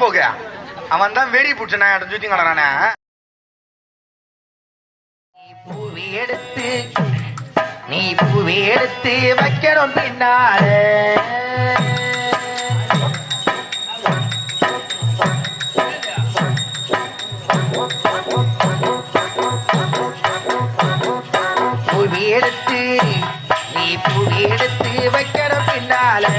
புறம்போக்கு அவன் தான் வெடி புடிச்ச நான் சுத்தி கலறானே. நீ பூவி எடுத்து வைக்கணும் பின்னாலே பூவி எடுத்து நீ பூவி எடுத்து வைக்கணும் பின்னாலே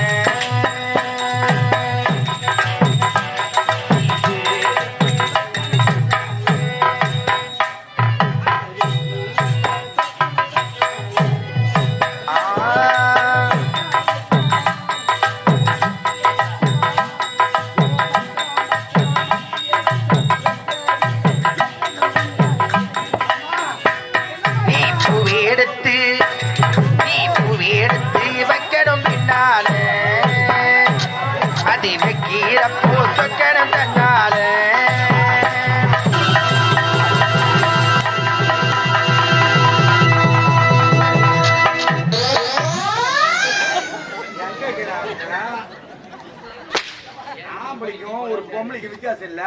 ஒரு பொம்பளைக்கு வித்தியாசம் இல்ல,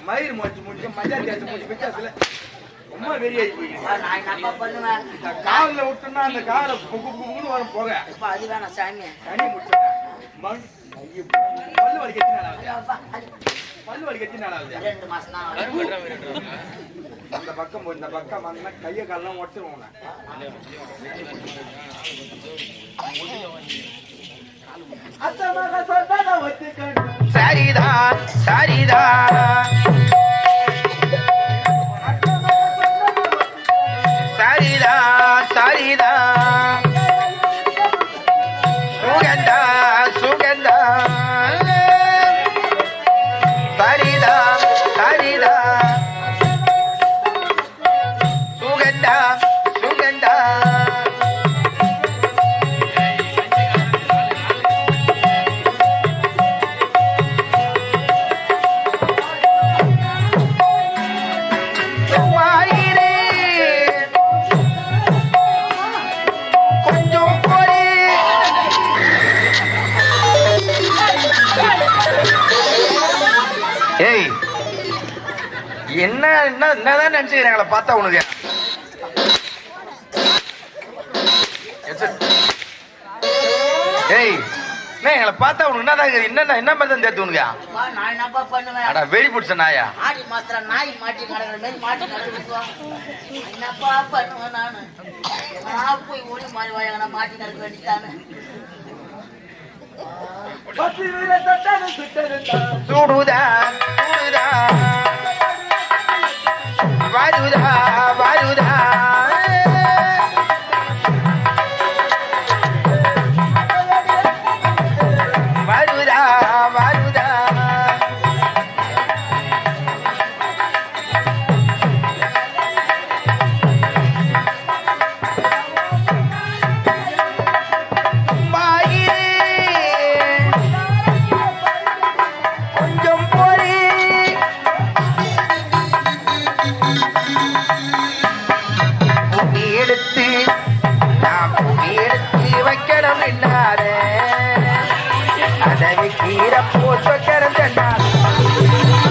மயிர் முடிச்சு முடிச்சு மஜா தேய்ச்சி முடிச்சு வித்தியாசம் இல்ல. ரொம்ப வெறியாயி போய் காலில் விட்டுனா அந்த காலை புகுன்னு வரும் போக தனி முடிச்சு பல்லு வலிக்கு எத்தனை நாளாவது? பல்லு வலிக்கு எத்தனை நாளாவது? அந்த பக்கம் இந்த பக்கம் வந்தா கையை காலெல்லாம் ஒட்டுருவோம். சரிதான் சரிதான் சரிதான் சரிதான் சுகந்தா சுகந்தா சரிதா சரிதா சுகந்தா சுகந்தா என்ன என்ன என்னதான் நினைச்சுக்கிறாங்களா பார்த்தா உனக்கு? ஏய் எங்களை பார்த்தா உனக்கு என்னதான் என்ன என்ன மாதிரி தான் சேர்த்து உனக்கு? அடா வெடி பிடிச்ச நாயா நாய் மாட்டி என்னப்பா பண்ணுவேன் நானு போய் ஓடி மாறி வாங்க மாட்டி நடக்க வேண்டியதானே. சுடுதா சுடுதா வருதா வருதா வருதா வருதா வைக்கணும் இல்லாதே அதை கீர போட்டு வைக்கணும் கண்டாது.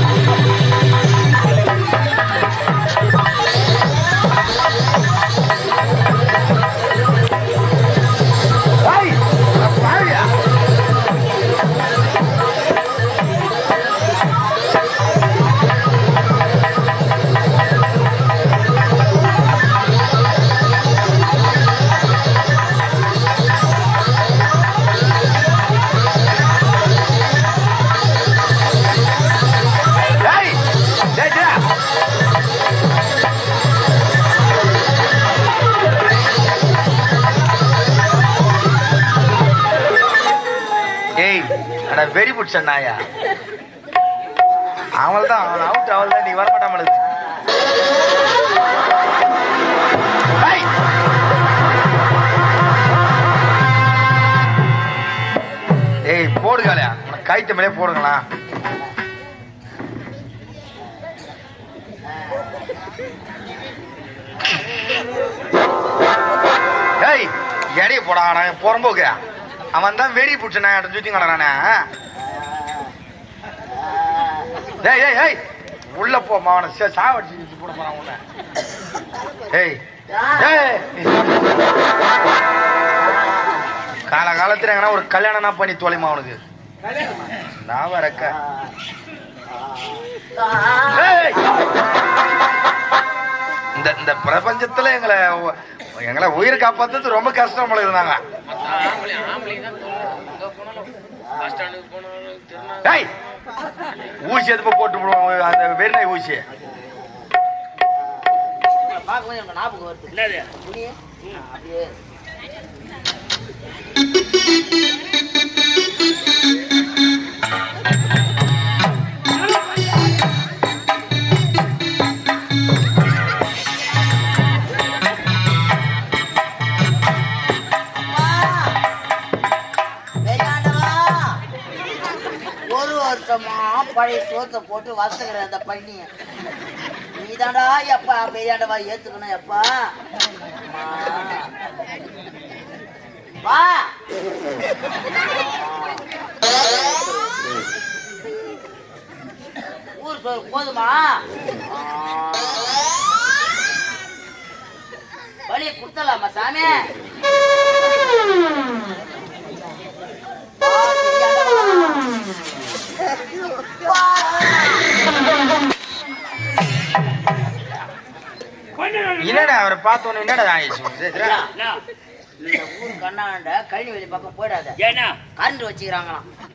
வெடி பிடிச்ச நாயா அவள் தான் அவன் அவுட் அவள் தான் நீ வரமாட்டாமலுக்கு. ஏய் போடுகாலையா உனக்கு கைத்த மேலே போடுங்களா? ஏய் எடைய போடா அவன் தான் வெடி புடிச்ச நான் சுத்தி கலறானே டேய் ஏய் ஏய் உள்ள போ மாவன சாவடிச்சு போட போறான் உன்னை. ஏய் ஏய் காலகாலத்துல எங்கன்னா ஒரு கல்யாணம்னா பண்ணி தொலைமா அவனுக்கு நான் வரக்க. இந்த இந்த பிரபஞ்சத்துல எங்களை உயிர் காப்பாத்துறது ரொம்ப கஷ்டம் போல இருந்தாங்க. ஊசி எதுப்ப போட்டு விடுவோம் அந்த வெறிநாய் ஊசி. பழைய சோத்தை போட்டு வசக்கிற அந்த பண்ணிய நீதாண்டா எப்பா பெரியாண்டவா ஏத்துக்கணும் எப்பா வா. ஊர் சோறு போதுமா? வழியை கொடுத்தலாமா சாமி? என்னடா அவரை பார்த்தோன்னு என்னடா ஆயிடுச்சு? ஊர் கண்ணாண்ட கழனி வெளி பக்கம் போயிடாத, கரண்ட் வச்சுக்கிறாங்களாம்.